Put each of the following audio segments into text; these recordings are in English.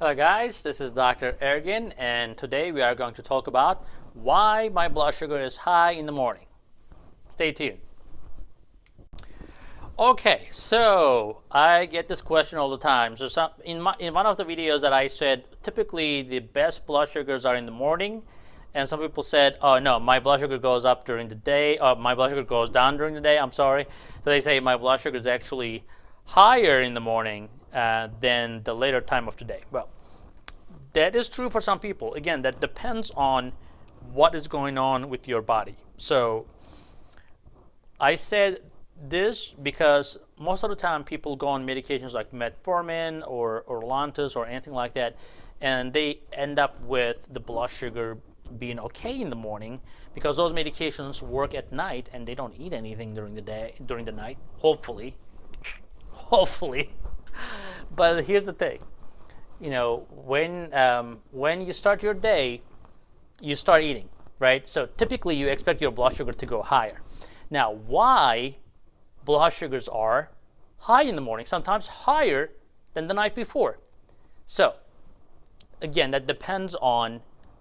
Hello guys, this is Dr. Ergin, and today we are going to talk about why my blood sugar is high in the morning. Stay tuned. Okay, so I get this question all the time. So in one of the videos that I said, typically the best blood sugars are in the morning, and some people said, oh no, my blood sugar goes up during the day, or my blood sugar goes down during the day, I'm sorry. So they say my blood sugar is actually higher in the morning than the later time of the day. Well, that is true for some people. Again, that depends on what is going on with your body. So I said this because most of the time people go on medications like metformin or Lantus or anything like that, and they end up with the blood sugar being okay in the morning because those medications work at night and they don't eat anything during the night, hopefully. But here's the thing, you know, when you start your day, you start eating, right? So typically you expect your blood sugar to go higher. Now, why blood sugars are high in the morning, sometimes higher than the night before? So again, that depends on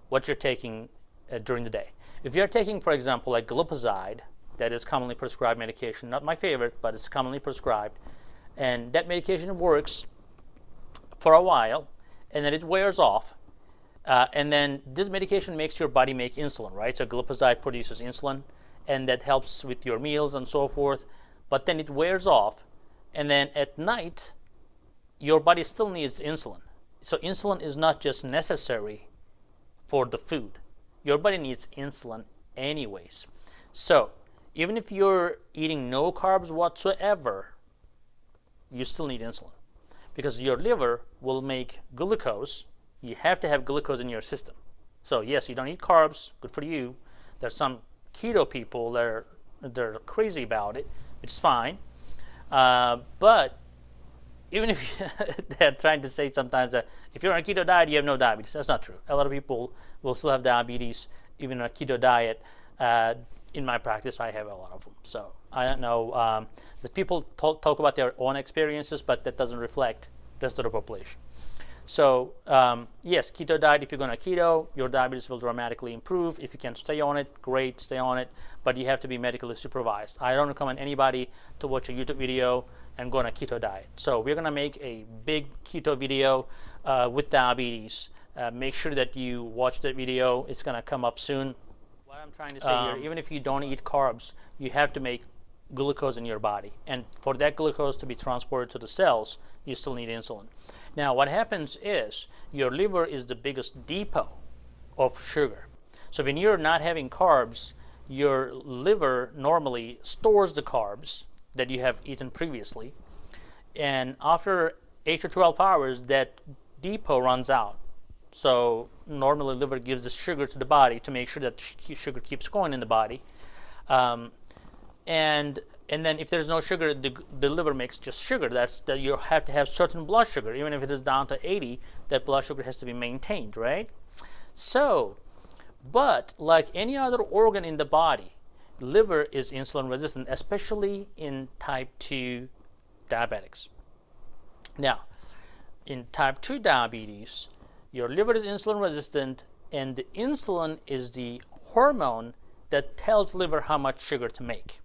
what you're taking during the day. If you're taking, for example, like glipizide, that is commonly prescribed medication, not my favorite, but it's commonly prescribed, and that medication works for a while, and then it wears off, and then this medication makes your body make insulin, right? So glipizide produces insulin, and that helps with your meals and so forth, but then it wears off, and then at night, your body still needs insulin. So insulin is not just necessary for the food. Your body needs insulin anyways. So even if you're eating no carbs whatsoever, you still need insulin because your liver will make glucose. You have to have glucose in your system. So yes, you don't eat carbs, good for you. There's some keto people that they're crazy about it, which is fine. But even if they're trying to say sometimes that if you're on a keto diet, you have no diabetes. That's not true. A lot of people will still have diabetes even on a keto diet. In my practice, I have a lot of them. So I don't know. The people talk about their own experiences, but that doesn't reflect the rest of the population. So yes, keto diet, if you're going to keto, your diabetes will dramatically improve. If you can stay on it, great, stay on it. But you have to be medically supervised. I don't recommend anybody to watch a YouTube video and go on a keto diet. So we're going to make a big keto video with diabetes. Make sure that you watch that video. It's going to come up soon. What I'm trying to say here, even if you don't eat carbs, you have to make glucose in your body. And for that glucose to be transported to the cells, you still need insulin. Now, what happens is your liver is the biggest depot of sugar. So when you're not having carbs, your liver normally stores the carbs that you have eaten previously. And after 8 to 12 hours, that depot runs out. So normally liver gives the sugar to the body to make sure that sugar keeps going in the body. And then if there's no sugar, the liver makes just sugar. That's that you have to have certain blood sugar. Even if it is down to 80, that blood sugar has to be maintained, right? So, but like any other organ in the body, liver is insulin resistant, especially in type 2 diabetics. Now, in type 2 diabetes, your liver is insulin resistant, and the insulin is the hormone that tells liver how much sugar to make.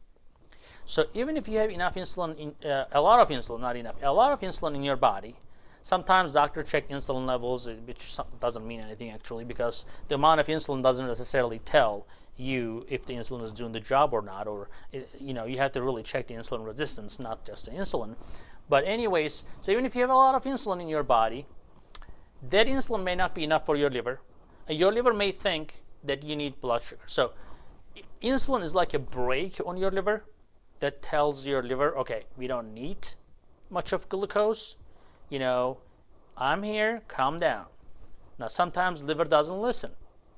So even if you have enough insulin, a lot of insulin, not enough, a lot of insulin in your body, sometimes doctors check insulin levels, which doesn't mean anything actually, because the amount of insulin doesn't necessarily tell you if the insulin is doing the job or not, or you know, you have to really check the insulin resistance, not just the insulin. But anyways, so even if you have a lot of insulin in your body, that insulin may not be enough for your liver. Your liver may think that you need blood sugar. So insulin is like a brake on your liver that tells your liver, okay, we don't need much of glucose. You know, I'm here, calm down. Now sometimes liver doesn't listen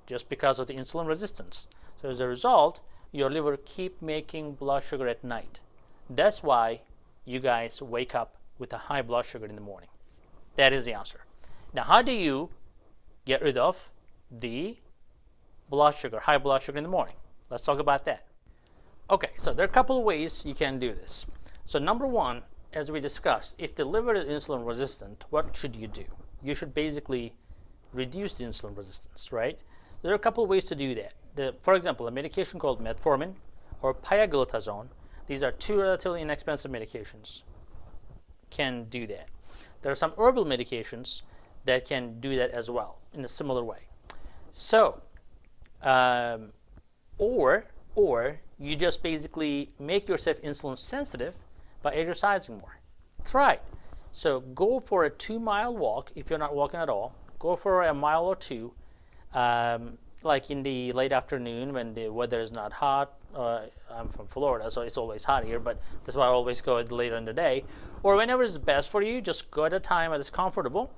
just because of the insulin resistance. So as a result, your liver keep making blood sugar at night. That's why you guys wake up with a high blood sugar in the morning. That is the answer. Now, how do you get rid of the blood sugar, high blood sugar in the morning? Let's talk about that. Okay, so there are a couple of ways you can do this. So number one, as we discussed, if the liver is insulin resistant, what should you do? you should basically reduce the insulin resistance, right? There are a couple of ways to do that. For example, a medication called metformin or pioglitazone, these are two relatively inexpensive medications, can do that. There are some herbal medications that can do that as well in a similar way. So, or you just basically make yourself insulin sensitive by exercising more. Try it. So go for a 2-mile walk if you're not walking at all. Go for a mile or two, like in the late afternoon when the weather is not hot. I'm from Florida, so it's always hot here, but that's why I always go later in the day. Or whenever is best for you, just go at a time that is comfortable.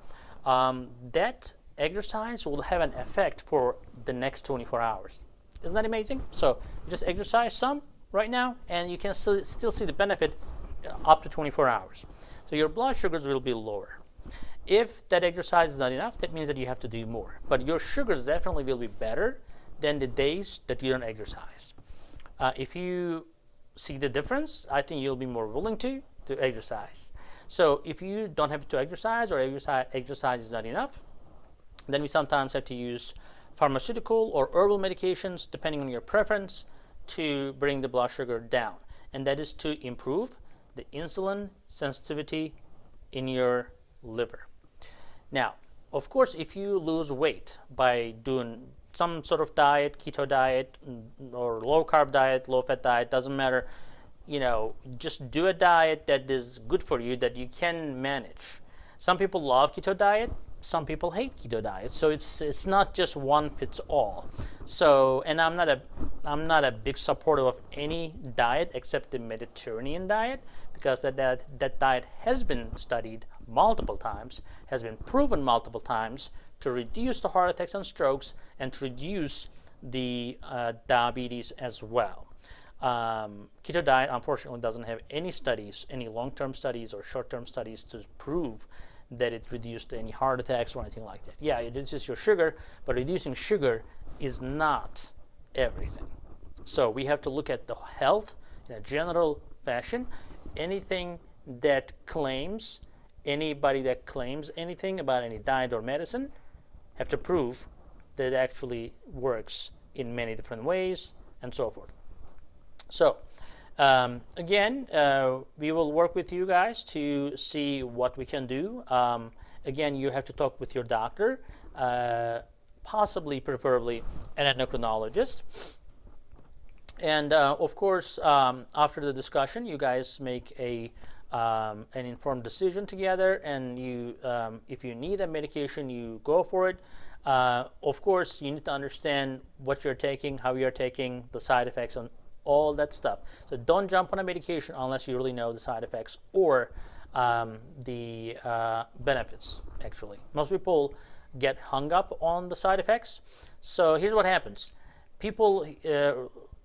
That exercise will have an effect for the next 24 hours. Isn't that amazing? So you just exercise some right now, and you can still see the benefit up to 24 hours. So your blood sugars will be lower. If that exercise is not enough, that means that you have to do more. But your sugars definitely will be better than the days that you don't exercise. If you see the difference, I think you'll be more willing to exercise. So if you don't have to exercise or exercise is not enough, then we sometimes have to use pharmaceutical or herbal medications, depending on your preference, to bring the blood sugar down. And that is to improve the insulin sensitivity in your liver. Now, of course, if you lose weight by doing some sort of diet, keto diet, or low carb diet, low fat diet, doesn't matter, just do a diet that is good for you, that you can manage. Some people love keto diet, some people hate keto diet, so it's not just one fits all. So, and I'm not a big supporter of any diet except the Mediterranean diet, because that diet has been studied multiple times, has been proven multiple times to reduce the heart attacks and strokes and to reduce the diabetes as well. Keto diet unfortunately doesn't have any studies, any long-term studies or short-term studies to prove that it reduced any heart attacks or anything like that. Yeah, it reduces your sugar, but reducing sugar is not everything. So we have to look at the health in a general fashion. Anybody that claims anything about any diet or medicine have to prove that it actually works in many different ways and so forth. So again, we will work with you guys to see what we can do. Again, you have to talk with your doctor, preferably an endocrinologist. And of course, after the discussion, you guys make an informed decision together, and if you need a medication, you go for it. Of course, you need to understand what you're taking, how you're taking, the side effects, and all that stuff. So don't jump on a medication unless you really know the side effects or the benefits, actually. Most people get hung up on the side effects. So here's what happens. People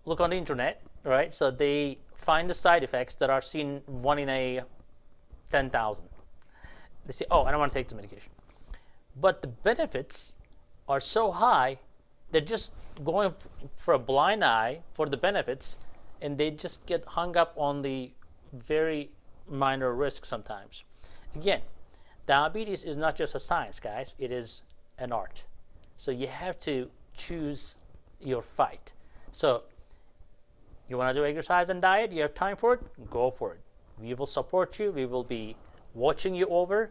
look on the internet, right? So they find the side effects that are seen 1 in 10,000. They say, oh, I don't want to take the medication. But the benefits are so high, they're just going for a blind eye for the benefits, and they just get hung up on the very minor risk sometimes. Again, diabetes is not just a science, guys. It is an art. So you have to choose your fight. So you want to do exercise and diet, you have time for it, go for it. We will support you. We will be watching you over.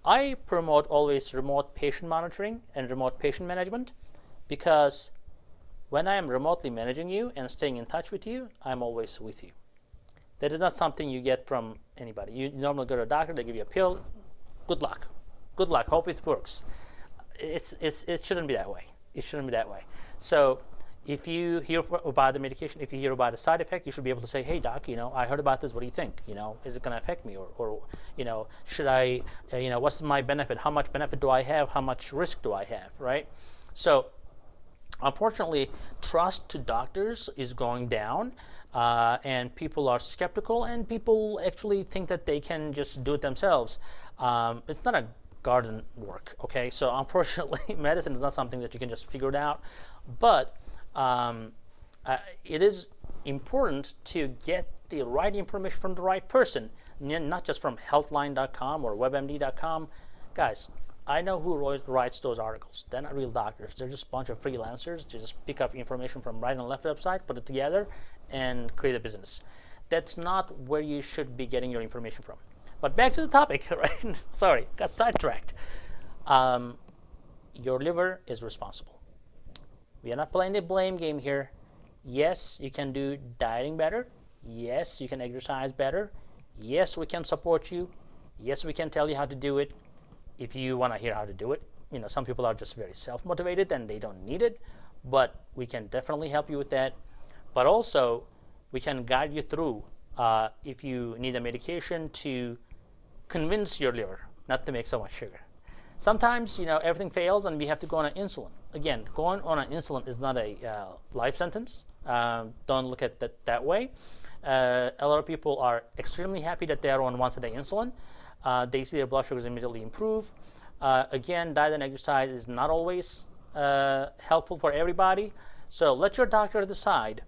I promote always remote patient monitoring and remote patient management, because when I am remotely managing you and staying in touch with you, I'm always with you. That is not something you get from anybody. You normally go to a doctor, they give you a pill. Good luck. Good luck. Hope it works. It shouldn't be that way. It shouldn't be that way. So if you hear about the medication, if you hear about a side effect, you should be able to say, hey, doc, I heard about this. What do you think? Is it going to affect me? Or should I, what's my benefit? How much benefit do I have? How much risk do I have, right? So unfortunately, trust to doctors is going down, and people are skeptical, and people actually think that they can just do it themselves. It's not a garden work, okay? So unfortunately, medicine is not something that you can just figure it out, but it is important to get the right information from the right person, not just from healthline.com or webmd.com. Guys, I know who writes those articles. They're not real doctors. They're just a bunch of freelancers. They just pick up information from right and left website, put it together, and create a business. That's not where you should be getting your information from. But back to the topic, right? Sorry, got sidetracked. Your liver is responsible. We are not playing the blame game here. Yes, you can do dieting better. Yes, you can exercise better. Yes, we can support you. Yes, we can tell you how to do it if you want to hear how to do it. You know, some people are just very self-motivated and they don't need it, but we can definitely help you with that. But also, we can guide you through if you need a medication to convince your liver not to make so much sugar. Sometimes, you know, everything fails and we have to go on an insulin. Again, going on an insulin is not a life sentence. Don't look at that that way. A lot of people are extremely happy that they are on once a day insulin. They see their blood sugars immediately improve. Again, diet and exercise is not always helpful for everybody. So let your doctor decide.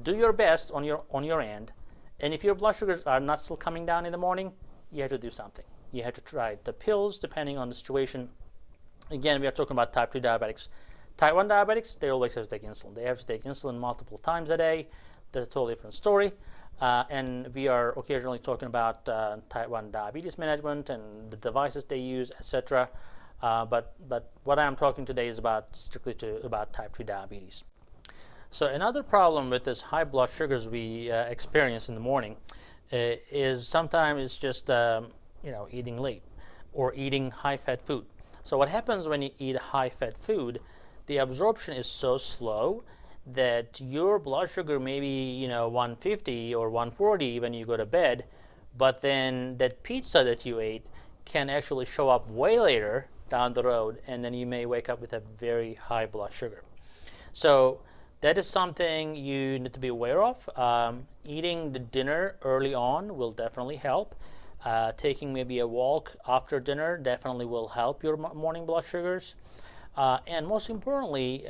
Do your best on your end. And if your blood sugars are not still coming down in the morning, you have to do something. You have to try the pills depending on the situation. Again, we are talking about type 2 diabetics. Type 1 diabetics, they always have to take insulin. They have to take insulin multiple times a day. That's a totally different story. And we are occasionally talking about type 1 diabetes management and the devices they use, etc. But what I'm talking today is about strictly about type 2 diabetes. So another problem with this high blood sugars we experience in the morning is sometimes it's just eating late or eating high-fat food. So what happens when you eat high-fat food? The absorption is so slow that your blood sugar may be 150 or 140 when you go to bed, but then that pizza that you ate can actually show up way later down the road, and then you may wake up with a very high blood sugar. So that is something you need to be aware of. Eating the dinner early on will definitely help. Taking maybe a walk after dinner definitely will help your morning blood sugars. And most importantly,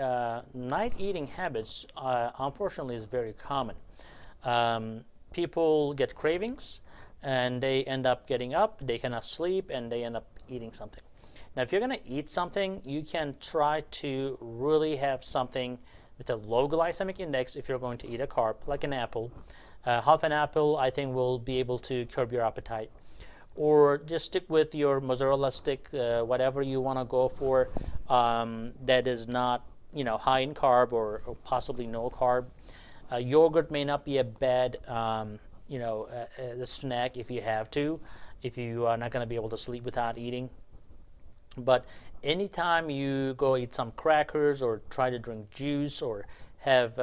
night eating habits, unfortunately, is very common. People get cravings, and they end up getting up, they cannot sleep, and they end up eating something. Now, if you're going to eat something, you can try to really have something with a low glycemic index if you're going to eat a carb, like an apple. Half an apple, I think, will be able to curb your appetite. Or just stick with your mozzarella stick, whatever you want to go for, that is not high in carb or possibly no carb. Yogurt may not be a bad snack if you have to, if you are not going to be able to sleep without eating. But anytime you go eat some crackers or try to drink juice or have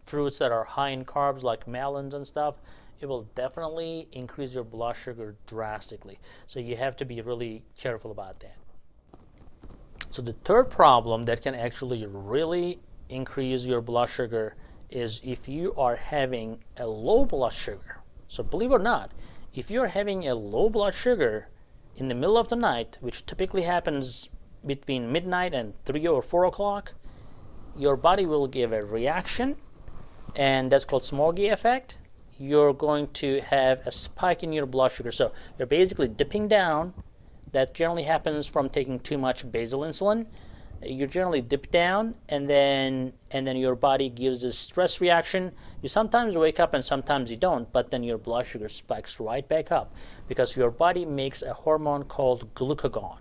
fruits that are high in carbs like melons and stuff, it will definitely increase your blood sugar drastically. So you have to be really careful about that. So the third problem that can actually really increase your blood sugar is if you are having a low blood sugar. So believe it or not, if you're having a low blood sugar in the middle of the night, which typically happens between midnight and 3 or 4 o'clock, your body will give a reaction, and that's called smoggy effect. You're going to have a spike in your blood sugar. So you're basically dipping down. That generally happens from taking too much basal insulin. You generally dip down, and then your body gives a stress reaction. You sometimes wake up and sometimes you don't, but then your blood sugar spikes right back up because your body makes a hormone called glucagon.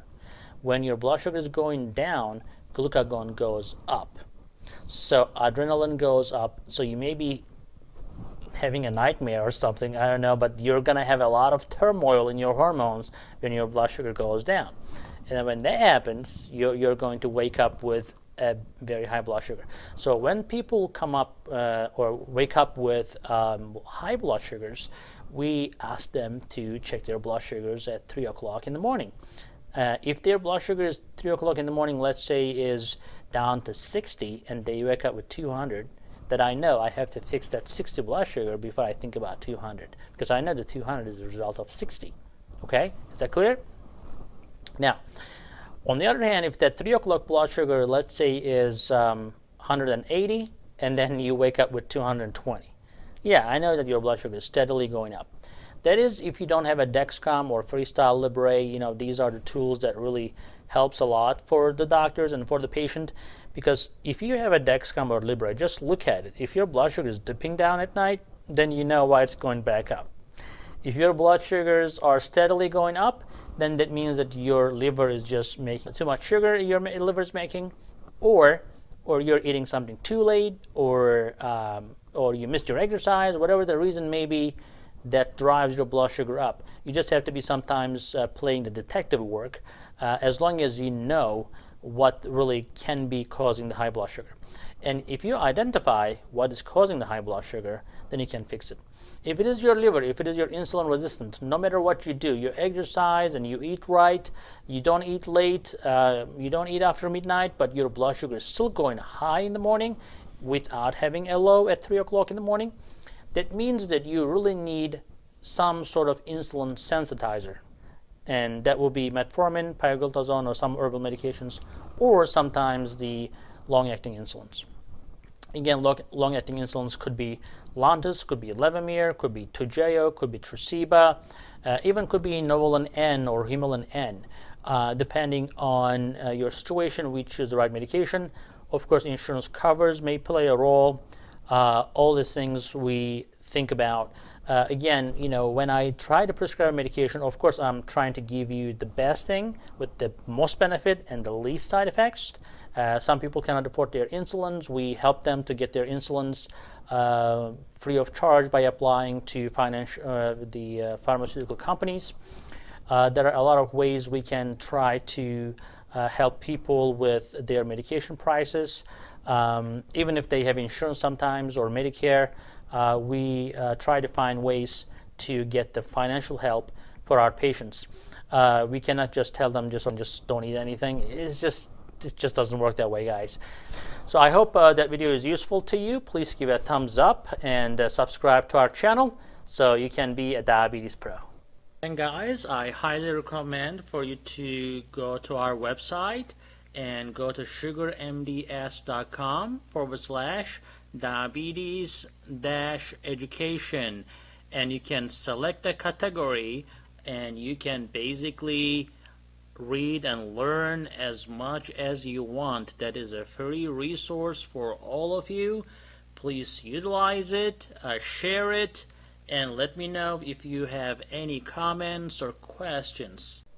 When your blood sugar is going down, glucagon goes up. So adrenaline goes up. So you may be having a nightmare or something, I don't know, but you're going to have a lot of turmoil in your hormones when your blood sugar goes down. And then when that happens, you're going to wake up with a very high blood sugar. So when people come up or wake up with high blood sugars, we ask them to check their blood sugars at 3 o'clock in the morning. If their blood sugar is 3 o'clock in the morning, let's say is down to 60, and they wake up with 200, that I know I have to fix that 60 blood sugar before I think about 200, because I know the 200 is the result of 60. Okay, is that clear? Now, on the other hand, if that 3 o'clock blood sugar, let's say, is 180, and then you wake up with 220, yeah, I know that your blood sugar is steadily going up. That is if you don't have a Dexcom or Freestyle Libre. These are the tools that really helps a lot for the doctors and for the patient, because if you have a Dexcom or Libre, just look at it. If your blood sugar is dipping down at night, then you know why it's going back up. If your blood sugars are steadily going up, then that means that your liver is just making too much sugar, your liver is making, or you're eating something too late, or you missed your exercise, whatever the reason may be that drives your blood sugar up. You just have to be sometimes playing the detective work, as long as you know what really can be causing the high blood sugar. And if you identify what is causing the high blood sugar, then you can fix it. If it is your liver, if it is your insulin resistant, no matter what you do, you exercise and you eat right, you don't eat late, you don't eat after midnight, but your blood sugar is still going high in the morning without having a low at 3 o'clock in the morning, that means that you really need some sort of insulin sensitizer. And that will be metformin, pioglitazone, or some herbal medications, or sometimes the long-acting insulins. Again, long-acting insulins could be Lantus, could be Levemir, could be Toujeo, could be Tresiba, even could be Novolin N or Humulin N. Depending on your situation, we choose the right medication. Of course, insurance covers may play a role. All these things we think about. Again, when I try to prescribe medication, of course, I'm trying to give you the best thing with the most benefit and the least side effects. Some people cannot afford their insulins. We help them to get their insulins free of charge by applying to the pharmaceutical companies. There are a lot of ways we can try to help people with their medication prices. Even if they have insurance sometimes or Medicare, we try to find ways to get the financial help for our patients. We cannot just tell them just don't eat anything. It just doesn't work that way, guys. So I hope that video is useful to you. Please give it a thumbs up and subscribe to our channel so you can be a diabetes pro. And guys, I highly recommend for you to go to our website and go to sugarmds.com/diabetes-education, and you can select a category and you can basically read and learn as much as you want. That is a free resource for all of you. Please utilize it, share it, and let me know if you have any comments or questions.